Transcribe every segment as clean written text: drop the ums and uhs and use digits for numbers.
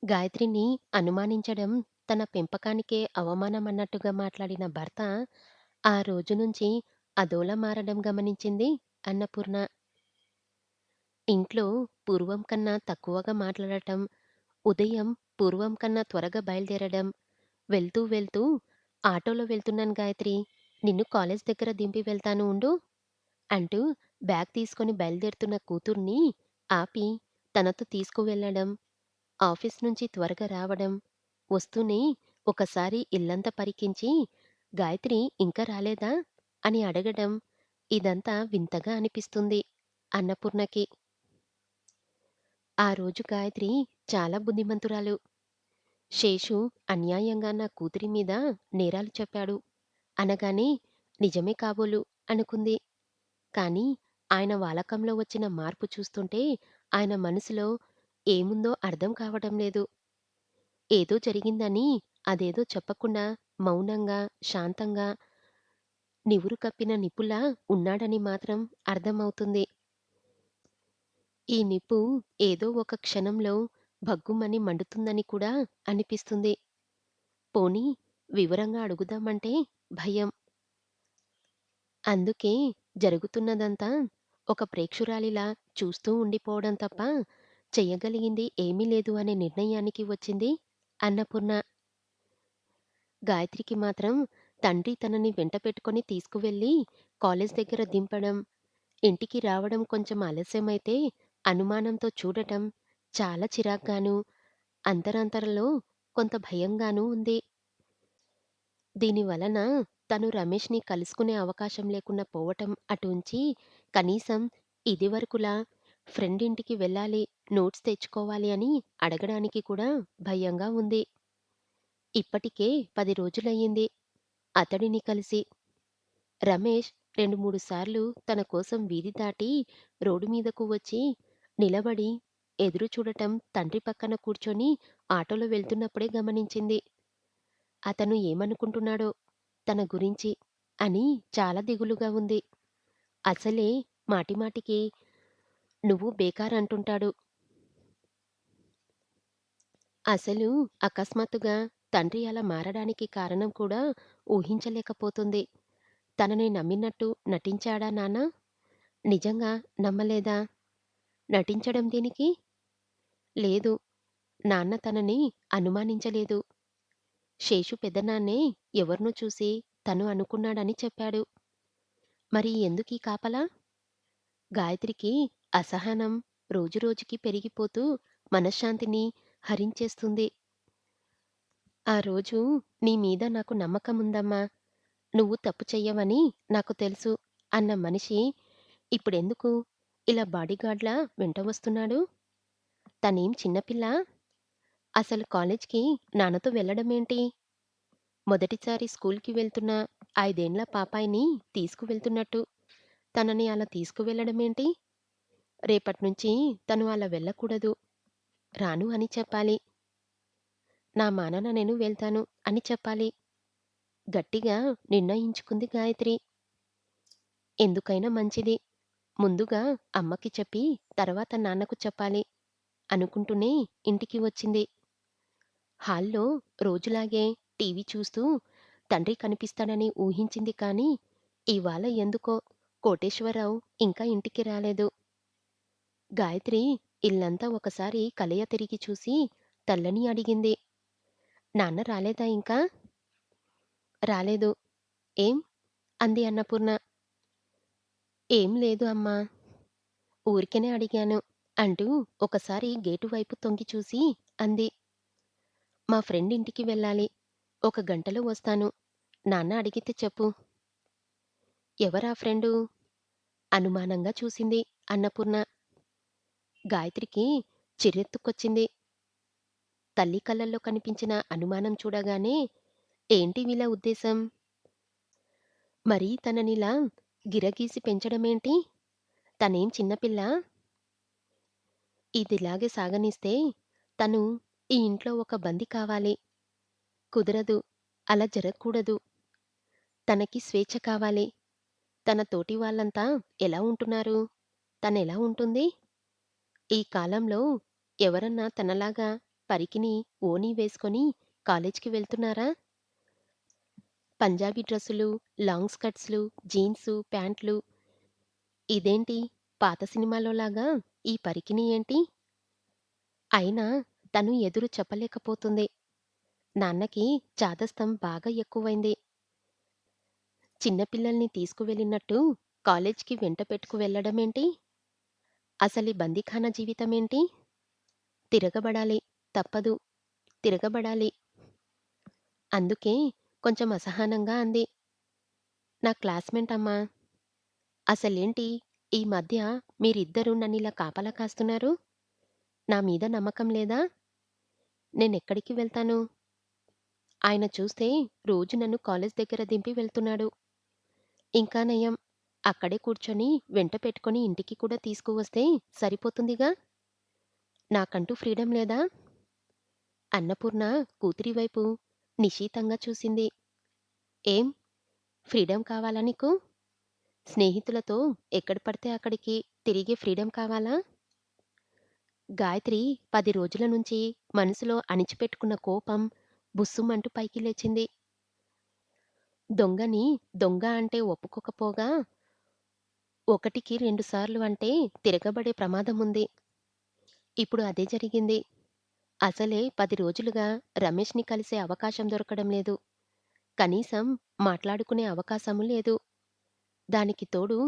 గాయత్రిని అనుమానించడం తన పెంపకానికే అవమానమన్నట్టుగా మాట్లాడిన భర్త, ఆ రోజు నుంచి అదోలా మారడం గమనించింది అన్నపూర్ణ. ఇంట్లో పూర్వం కన్నా తక్కువగా మాట్లాడటం, ఉదయం పూర్వం కన్నా త్వరగా బయలుదేరడం, వెళ్తూ వెళ్తూ "ఆటోలో వెళ్తున్నాను గాయత్రి, నిన్ను కాలేజ్ దగ్గర దింపి వెళ్తాను ఉండు" అంటూ బ్యాగ్ తీసుకొని బయలుదేరుతున్న కూతుర్ని ఆపి తనతో తీసుకువెళ్ళడం, ఆఫీస్ నుంచి త్వరగా రావడం, వస్తూనే ఒకసారి ఇల్లంతా పరికించి "గాయత్రి ఇంకా రాలేదా?" అని అడగడం, ఇదంతా వింతగా అనిపిస్తుంది అన్నపూర్ణకి. ఆ రోజు గాయత్రి చాలా బుద్ధిమంతురాలు. శేషు అన్యాయంగా నా కూతురి మీద నేరాలు చెప్పాడు అనగానే నిజమే కాబోలు అనుకుంది. కానీ ఆయన వాలకంలో వచ్చిన మార్పు చూస్తుంటే ఆయన మనసులో ఏముందో అర్థం కావడం లేదు. ఏదో జరిగిందని అదేదో చెప్పకుండా మౌనంగా, శాంతంగా నివురు కప్పిన నిప్పులా ఉన్నాడని మాత్రం అర్థమవుతుంది. ఈ నిప్పు ఏదో ఒక క్షణంలో భగ్గుమని మండుతుందని కూడా అనిపిస్తుంది. పోనీ వివరంగా అడుగుదామంటే భయం. అందుకే జరుగుతున్నదంతా ఒక ప్రేక్షురాలిలా చూస్తూ ఉండిపోవడం తప్ప చెయ్యగలిగింది ఏమీ లేదు అనే నిర్ణయానికి వచ్చింది అన్నపూర్ణ. గాయత్రికి మాత్రం తండ్రి తనని వెంట పెట్టుకొని తీసుకువెళ్ళి కాలేజ్ దగ్గర దింపడం, ఇంటికి రావడం కొంచెం ఆలస్యమైతే అనుమానంతో చూడటం చాలా చిరాగ్గాను, అంతరంతరలో కొంత భయంగానూ ఉంది. దీని వలన తను రమేష్‌ని కలుసుకునే అవకాశం లేకుండా పోవటం అటు ఉంచి, కనీసం ఇదివరకులా ఫ్రెండ్ ఇంటికి వెళ్ళాలి, నోట్స్ తెచ్చుకోవాలి అని అడగడానికి కూడా భయంగా ఉంది. ఇప్పటికే 10 రోజులయ్యింది అతడిని కలిసి. రమేష్ 2, 3 సార్లు తన కోసం వీధి దాటి రోడ్డు మీదకు వచ్చి నిలబడి ఎదురు చూడటం తండ్రి పక్కన కూర్చొని ఆటోలో వెళ్తున్నప్పుడే గమనించింది. అతను ఏమనుకుంటున్నాడో తన గురించి అని చాలా దిగులుగా ఉంది. అసలే మాటిమాటికి నువ్వు బేకార్ అంటుంటాడు. అసలు అకస్మాత్తుగా తండ్రి అలా మారడానికి కారణం కూడా ఊహించలేకపోతుంది. తనని నమ్మినట్టు నటించాడా నాన్న? నిజంగా నమ్మలేదా? నటించడం దేనికి? లేదు. నాన్న తనని అనుమానించలేదు. శేషు పెదనాన్నే ఎవరినో చూసి తను అనుకున్నాడని చెప్పాడు. మరి ఎందుకీ కాపలా? గాయత్రికి అసహనం రోజురోజుకి పెరిగిపోతూ మనశ్శాంతిని హరించేస్తుంది. ఆ రోజు నీ మీద నాకు నమ్మకముందమ్మా. నువ్వు తప్పు చెయ్యవని నాకు తెలుసు అన్న మనిషి ఇప్పుడెందుకు ఇలా బాడీగార్డ్‌లా వెంట వస్తున్నాడు? తనేం చిన్నపిల్లా? అసలు కాలేజ్‌కి నాన్నతో వెళ్ళడమేంటి? మొదటిసారి స్కూల్‌కి వెళ్తున్న 5 ఏండ్ల పాపాయిని తీసుకువెళ్తున్నట్టు తనని అలా తీసుకువెళ్ళడమేంటి? రేపట్నుంచి తను అలా వెళ్ళకూడదు. రాను అని చెప్పాలి. నా మానాన నేను వెళ్తాను అని చెప్పాలి. గట్టిగా నిర్ణయించుకుంది గాయత్రి. ఎందుకైనా మంచిది. ముందుగా అమ్మకి చెప్పి తర్వాత నాన్నకు చెప్పాలి అనుకుంటూనే ఇంటికి వచ్చింది. హాల్‌లో రోజులాగే టీవీ చూస్తూ తండ్రి కనిపిస్తాడని ఊహించింది కానీ, ఇవాళ ఎందుకో కోటేశ్వరరావు ఇంకా ఇంటికి రాలేదు. గాయత్రి ఇల్లంతా ఒకసారి కలయ తిరిగి చూసి తల్లని అడిగింది. నాన్న రాలేదా ఇంకా? రాలేదు. ఏం? అంది అన్నపూర్ణ. ఏం లేదు అమ్మా. ఊరికనే అడిగాను అంటూ ఒకసారి గేటు వైపు తొంగి చూసి అంది. మా ఫ్రెండ్ ఇంటికి వెళ్ళాలి. ఒక గంటలో వస్తాను. నాన్న అడిగితే చెప్పు. ఎవరా ఫ్రెండు? అనుమానంగా చూసింది అన్నపూర్ణ. గాయత్రికి చిర్రెత్తుకొచ్చింది. తల్లి కళ్ళల్లో కనిపించిన అనుమానం చూడగానే ఏంటి వీళ్ళ ఉద్దేశం? మరీ తననిలా గిరగీసి పెంచడమేంటి? తనేం చిన్నపిల్లా? ఇదిలాగే సాగనిస్తే తను ఈ ఇంట్లో ఒక బంది కావాలి. కుదరదు. అలా జరగకూడదు. తనకి స్వేచ్ఛ కావాలి. తన తోటి వాళ్ళంతా ఎలా ఉంటున్నారు? తనెలా ఉంటుంది? ఈ కాలంలో ఎవరన్నా తనలాగా పరికిణి, ఓణీ వేసుకొని కాలేజ్‌కి వెళ్తున్నారా? పంజాబీ డ్రెస్సులు, లాంగ్ స్కర్ట్స్‌లు, జీన్సు, ప్యాంట్లు ఇదేంటి పాత సినిమాలోలాగా ఈ పరికిణి ఏంటి? అయినా తను ఎదురు చెప్పలేకపోతుంది. నాన్నకి చాదస్తం బాగా ఎక్కువైంది. చిన్న పిల్లల్ని తీసుకువెళ్ళినట్టు కాలేజ్‌కి వెంట పెట్టుకు వెళ్ళడమేంటి? అసలీ బందీఖానా జీవితమేంటి? తిరగబడాలి. తప్పదు. తిరగబడాలి. అందుకే కొంచెం అసహనంగా అంది. నా క్లాస్‌మేట్ అమ్మా. అసలేంటి ఈ మధ్య మీరిద్దరూ నన్నిలా కాపలా కాస్తున్నారు? నా మీద నమ్మకం లేదా? నేనెక్కడికి వెళ్తాను? ఆయన చూస్తే రోజు నన్ను కాలేజ్ దగ్గర దింపి వెళ్తున్నాడు. ఇంకా నయం అక్కడే కూర్చొని వెంట పెట్టుకొని ఇంటికి కూడా తీసుకువస్తే సరిపోతుందిగా! నాకంటూ ఫ్రీడమ్ లేదా? అన్నపూర్ణ కూతురి వైపు నిశితంగా చూసింది. ఏం ఫ్రీడమ్ కావాలా నీకు? స్నేహితులతో ఎక్కడ పడితే అక్కడికి తిరిగే ఫ్రీడమ్ కావాలా? గాయత్రి 10 రోజుల నుంచి మనసులో అణిచిపెట్టుకున్న కోపం బుస్సుమంటూ పైకి లేచింది. దొంగని దొంగ అంటే ఒప్పుకోకపోగా, ఒకటికి 2 సార్లు అంటే తిరగబడే ప్రమాదముంది. ఇప్పుడు అదే జరిగింది. అసలే 10 రోజులుగా రమేష్‌ని కలిసే అవకాశం దొరకడం లేదు. కనీసం మాట్లాడుకునే అవకాశమూ లేదు. దానికి తోడు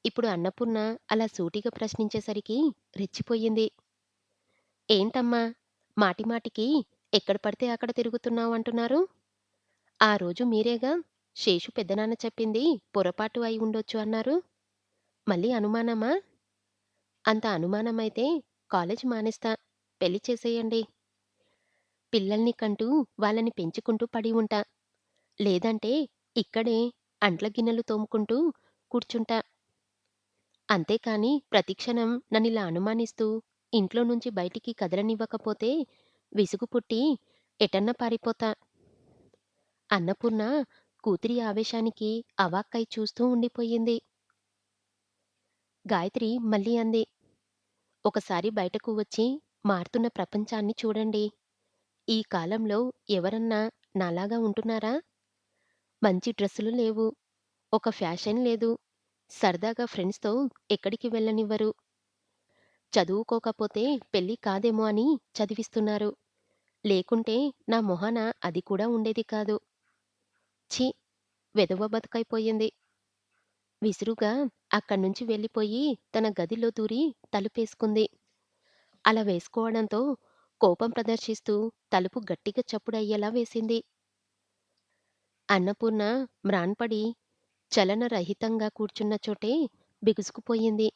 ఇప్పుడు అన్నపూర్ణ అలా సూటిగా ప్రశ్నించేసరికి రెచ్చిపోయింది. ఏంటమ్మా! మాటిమాటికి ఎక్కడ పడితే అక్కడ తిరుగుతున్నావంటున్నారు? ఆ రోజు మీరేగా శేషు పెద్దనాన్న చెప్పింది పొరపాటు అయి ఉండొచ్చు అన్నారు. మళ్ళీ అనుమానమా? అంత అనుమానమైతే కాలేజీ మానేస్తా. పెళ్లి చేసేయండి. పిల్లల్ని కంటూ వాళ్ళని పెంచుకుంటూ పడి ఉంటా. లేదంటే ఇక్కడే అంట్ల గిన్నెలు తోముకుంటూ కూర్చుంటా. అంతేకాని ప్రతిక్షణం నన్నిలా అనుమానిస్తూ ఇంట్లో నుంచి బయటికి కదలనివ్వకపోతే విసుగు పుట్టి ఎటన్నా పారిపోతా. అన్నపూర్ణ కూతురి ఆవేశానికి అవాక్కై చూస్తూ ఉండిపోయింది. గాయత్రి మళ్ళీ అంది. ఒకసారి బయటకు వచ్చి మారుతున్న ప్రపంచాన్ని చూడండి. ఈ కాలంలో ఎవరన్నా నాలాగా ఉంటున్నారా? మంచి డ్రెస్సులు లేవు. ఒక ఫ్యాషన్ లేదు. సరదాగా ఫ్రెండ్స్‌తో ఎక్కడికి వెళ్ళనివ్వరు. చదువుకోకపోతే పెళ్లి కాదేమో అని చదివిస్తున్నారు. లేకుంటే నా మొహాన అది కూడా ఉండేది కాదు. ఛీ! వెధవ బతుకైపోయింది. విసురుగా అక్కడ్నుంచి వెళ్ళిపోయి తన గదిలో దూరి తలుపేసుకుంది. అలా వేసుకోవడంతో కోపం ప్రదర్శిస్తూ తలుపు గట్టిగా చప్పుడయ్యేలా వేసింది. అన్నపూర్ణ మ్రాన్పడి చలనరహితంగా కూర్చున్న చోటే బిగుసుకుపోయింది.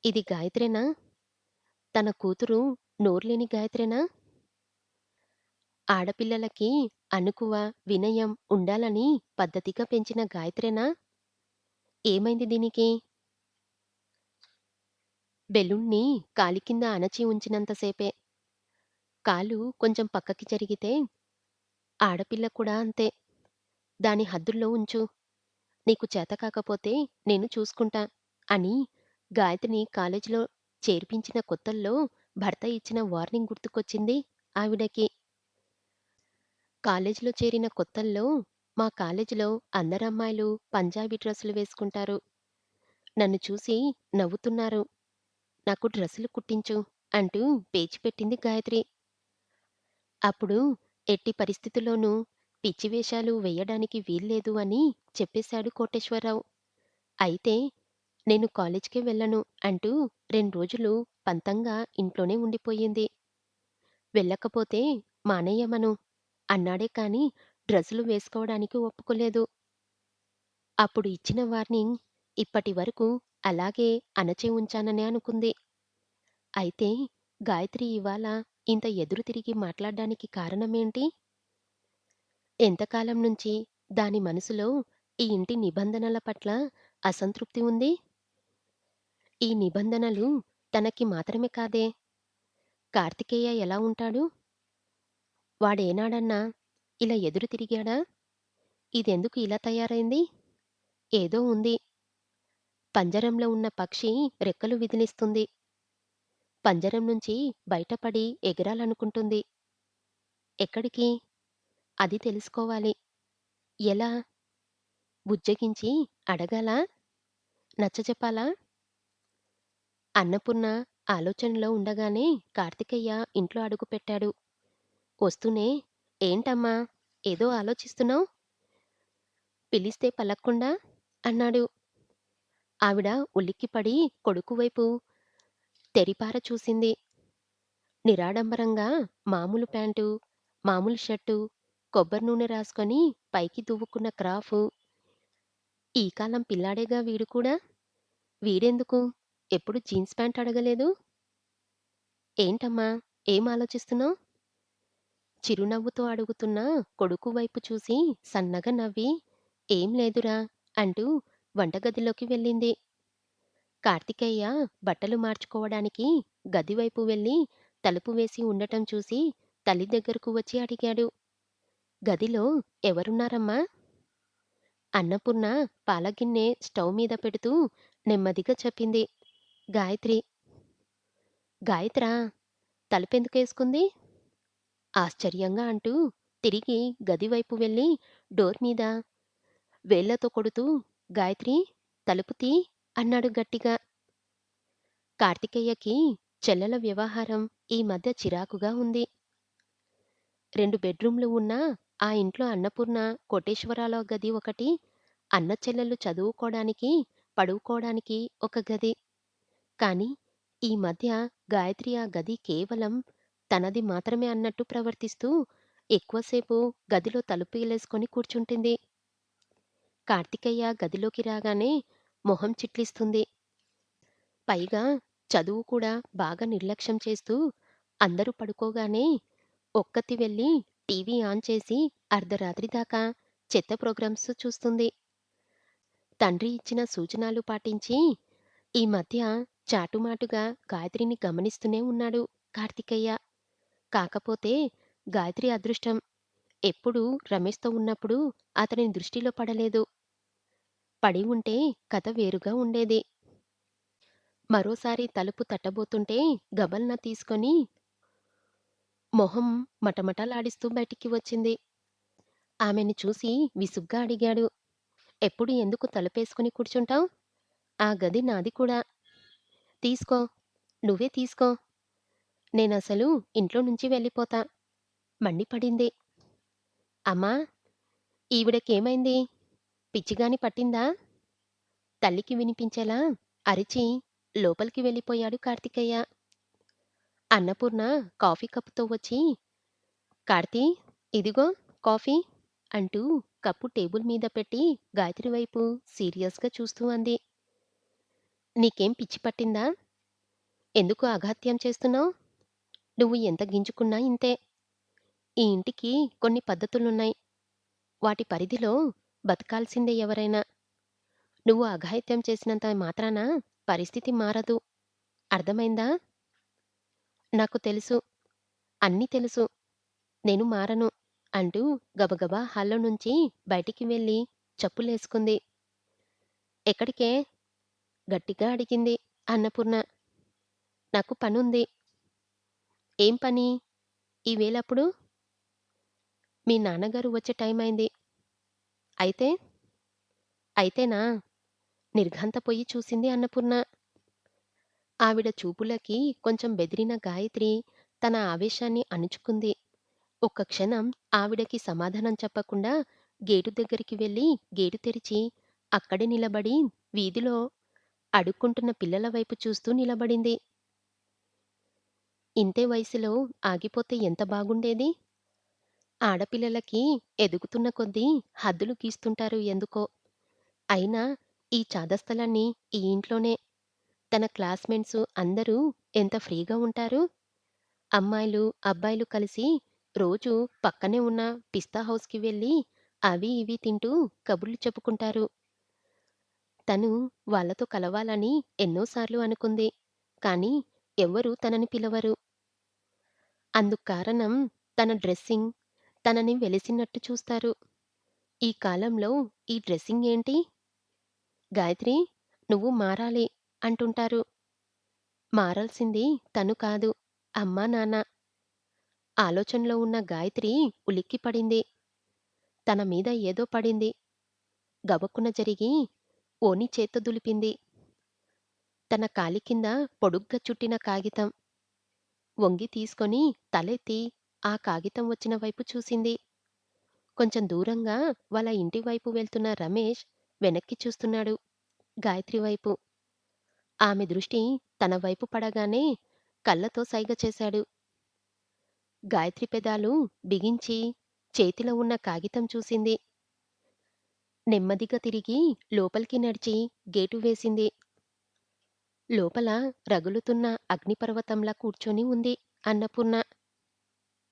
ఇది గాయత్రేనా? తన కూతురు నోర్లేని గాయత్రేనా? ఆడపిల్లలకి అణకువ, వినయం ఉండాలని పద్ధతిగా పెంచిన గాయత్రేనా? ఏమైంది దీనికి? బెలూన్‌ని కాలి కింద అణచి ఉంచినంత సేపే. కాలు కొంచెం పక్కకి జరిగితే, ఆడపిల్ల కూడా అంతే. దాని హద్దుల్లో ఉంచు. నీకు చేత కాకపోతే నేను చూసుకుంటా అని గాయత్రిని కాలేజీలో చేర్పించిన కొత్తల్లో భర్త ఇచ్చిన వార్నింగ్ గుర్తుకొచ్చింది ఆవిడకి. కాలేజీలో చేరిన కొత్తల్లో మా కాలేజీలో అందరమ్మాయిలు పంజాబీ డ్రెస్సులు వేసుకుంటారు. నన్ను చూసి నవ్వుతున్నారు. నాకు డ్రెస్సులు కుట్టించు అంటూ పేచి పెట్టింది గాయత్రి. అప్పుడు ఎట్టి పరిస్థితుల్లోనూ పిచ్చి వేషాలు వెయ్యడానికి వీల్లేదు అని చెప్పేశాడు కోటేశ్వరరావు. అయితే నేను కాలేజికే వెళ్ళను అంటూ 2 రోజులు పంతంగా ఇంట్లోనే ఉండిపోయింది. వెళ్ళకపోతే మానేయమను అన్నాడే కానీ డ్రెస్సులు వేసుకోవడానికి ఒప్పుకోలేదు. అప్పుడు ఇచ్చిన వార్నింగ్ ఇప్పటివరకు అలాగే అణచే ఉంచాననే అనుకుంది. అయితే గాయత్రి ఇవాళ ఇంత ఎదురు తిరిగి మాట్లాడ్డానికి కారణమేంటి? ఎంతకాలం నుంచి దాని మనసులో ఈ ఇంటి నిబంధనల పట్ల అసంతృప్తి ఉంది? ఈ నిబంధనలు తనకి మాత్రమే కాదే! కార్తికేయ ఎలా ఉంటాడు? వాడేనాడన్నా ఇలా ఎదురు తిరిగాడా? ఇదెందుకు ఇలా తయారైంది? ఏదో ఉంది. పంజరంలో ఉన్న పక్షి రెక్కలు విదిలిస్తుంది. పంజరం నుంచి బయటపడి ఎగరాలనుకుంటుంది. ఎక్కడికి? అది తెలుసుకోవాలి. ఎలా? బుజ్జగించి అడగాలా? నచ్చజెప్పాలా? అన్నపూర్ణ ఆలోచనలో ఉండగానే కార్తికేయ ఇంట్లో అడుగుపెట్టాడు. వస్తూనే ఏంటమ్మా? ఏదో ఆలోచిస్తున్నావ్? పిలిస్తే పలక్కుండా? అన్నాడు. ఆవిడ ఉలిక్కిపడి కొడుకు వైపు తెరిపార చూసింది. నిరాడంబరంగా మామూలు ప్యాంటు, మామూలు షర్టు, కొబ్బరి నూనె రాసుకొని పైకి దువ్వుకున్న క్రాఫు. ఈ కాలం పిల్లాడేగా వీడు కూడా. వీడెందుకు? ఎప్పుడు జీన్స్ ప్యాంట్ అడగలేదు? ఏంటమ్మా? ఏం ఆలోచిస్తున్నావ్? చిరునవ్వుతో అడుగుతున్న కొడుకు వైపు చూసి సన్నగా నవ్వి, ఏం లేదురా అంటూ వంటగదిలోకి వెళ్ళింది. కార్తికేయ బట్టలు మార్చుకోవడానికి గదివైపు వెళ్ళి తలుపు వేసి ఉండటం చూసి తల్లి దగ్గరకు వచ్చి అడిగాడు. గదిలో ఎవరున్నారమ్మా? అన్నపూర్ణ పాలగిన్నె స్టవ్ మీద పెడుతూ నెమ్మదిగా చెప్పింది. గాయత్రి. గాయత్రా? తలుపెందుకేసుకుంది? ఆశ్చర్యంగా అంటూ తిరిగి గదివైపు వెళ్ళి డోర్ మీద వేళ్ళతో కొడుతూ గాయత్రి తలుపు తీ అన్నాడు గట్టిగా. కార్తికేయకి చెల్లెల వ్యవహారం ఈ మధ్య చిరాకుగా ఉంది. 2 బెడ్‌రూమ్‌లు ఉన్న ఆ ఇంట్లో అన్నపూర్ణ, కోటేశ్వరాల గది ఒకటి, అన్న చెల్లెళ్ళు చదువుకోడానికి, పడుకోడానికి ఒక గది. కానీ ఈ మధ్య గాయత్రి ఆ గది కేవలం తనది మాత్రమే అన్నట్టు ప్రవర్తిస్తూ ఎక్కువసేపు గదిలో తలుపేలేసుకొని కూర్చుంటుంది. కార్తికేయ గదిలోకి రాగానే మొహం చిట్లిస్తుంది. పైగా చదువు కూడా బాగా నిర్లక్ష్యం చేస్తూ అందరూ పడుకోగానే ఒక్కతి వెళ్ళి టీవీ ఆన్ చేసి అర్ధరాత్రి దాకా చెత్త ప్రోగ్రామ్స్ చూస్తుంది. తండ్రి ఇచ్చిన సూచనలు పాటించి ఈ మధ్య చాటుమాటుగా గాయత్రిని గమనిస్తూనే ఉన్నాడు కార్తికేయ. కాకపోతే గాయత్రి అదృష్టం ఎప్పుడూ రమేష్‌తో ఉన్నప్పుడు అతని దృష్టిలో పడలేదు. పడి ఉంటే కథ వేరుగా ఉండేది. మరోసారి తలుపు తట్టబోతుంటే గబల్న తీసుకొని మొహం మటమటలాడిస్తూ బయటికి వచ్చింది. ఆమెని చూసి విసుగ్గా అడిగాడు. ఎప్పుడు ఎందుకు తలుపేసుకొని కూర్చుంటావ్? ఆ గది నాది కూడా. తీసుకో. నువ్వే తీసుకో. నేనసలు ఇంట్లో నుంచి వెళ్ళిపోతా. మండిపడింది. అమ్మా! ఈవిడకేమైంది? పిచ్చిగాని పట్టిందా? తల్లికి వినిపించేలా అరిచి లోపలికి వెళ్ళిపోయాడు కార్తికేయ. అన్నపూర్ణ కాఫీ కప్పుతో వచ్చి, కార్తీ! ఇదిగో కాఫీ అంటూ కప్పు టేబుల్ మీద పెట్టి గాయత్రి వైపు సీరియస్‌గా చూస్తూ అంది. నీకేం పిచ్చి పట్టిందా? ఎందుకు అఘాత్యం చేస్తున్నావ్? నువ్వు ఎంత గింజుకున్నా ఇంతే. ఈ ఇంటికి కొన్ని పద్ధతులున్నాయి. వాటి పరిధిలో బతకాల్సిందే ఎవరైనా. నువ్వు అఘాయిత్యం చేసినంత మాత్రాన పరిస్థితి మారదు. అర్థమైందా? నాకు తెలుసు. అన్నీ తెలుసు. నేను మారను అంటూ గబగబా హాల్లో నుంచి బయటికి వెళ్ళి చెప్పులేసుకుంది. ఎక్కడికే? గట్టిగా అడిగింది అన్నపూర్ణ. నాకు పనుంది. ఏం పని? ఈ వేళప్పుడు? మీ నాన్నగారు వచ్చే టైమయింది. అయితే? అయితేనా? నిర్ఘాంతపోయి చూసింది అన్నపూర్ణ. ఆవిడ చూపులకి కొంచెం బెదిరిన గాయత్రి తన ఆవేశాన్ని అణుచుకుంది. ఒక్క క్షణం ఆవిడకి సమాధానం చెప్పకుండా గేటు దగ్గరికి వెళ్ళి గేటు తెరిచి అక్కడే నిలబడి వీధిలో అడుక్కుంటున్న పిల్లల వైపు చూస్తూ నిలబడింది. ఇంతే వయసులో ఆగిపోతే ఎంత బాగుండేది? ఆడపిల్లలకి ఎదుగుతున్న కొద్దీ హద్దులు గీస్తుంటారు ఎందుకో. అయినా ఈ చాదస్తలన్నీ ఈ ఇంట్లోనే. తన క్లాస్‌మేట్స్ అందరూ ఎంత ఫ్రీగా ఉంటారు. అమ్మాయిలు, అబ్బాయిలు కలిసి రోజూ పక్కనే ఉన్న పిస్తా హౌస్‌కి వెళ్ళి అవి ఇవి తింటూ కబుర్లు చెప్పుకుంటారు. తను వాళ్ళతో కలవాలని ఎన్నో సార్లు అనుకుంది. కానీ ఎవ్వరూ తనని పిలవరు. అందుక్కారణం తన డ్రెస్సింగ్, తనని వెలిసినట్టు చూస్తారు. ఈ కాలంలో ఈ డ్రెస్సింగ్ ఏంటి? గాయత్రి నువ్వు మారాలి అంటుంటారు. మారాల్సింది తను కాదు, అమ్మా, నాన్న. ఆలోచనలో ఉన్న గాయత్రి ఉలిక్కిపడింది. తన మీద ఏదో పడింది. గబుక్కున జరిగి ఓని చేత్తో దులిపింది. తన కాలి కింద పొడుగ్గా చుట్టిన కాగితం. వంగి తీసుకొని తలెత్తి ఆ కాగితం వచ్చిన వైపు చూసింది. కొంచెం దూరంగా వాళ్ళ ఇంటి వైపు వెళ్తున్న రమేష్ వెనక్కి చూస్తున్నాడు గాయత్రి వైపు. ఆమె దృష్టి తన వైపు పడగానే కళ్ళతో సైగ చేశాడు. గాయత్రి పెదాలు బిగించి చేతిలో ఉన్న కాగితం చూసింది. నెమ్మదిగా తిరిగి లోపలికి నడిచి గేటు వేసింది. లోపల రగులుతున్న అగ్నిపర్వతంలా కూర్చొని ఉంది అన్నపూర్ణ.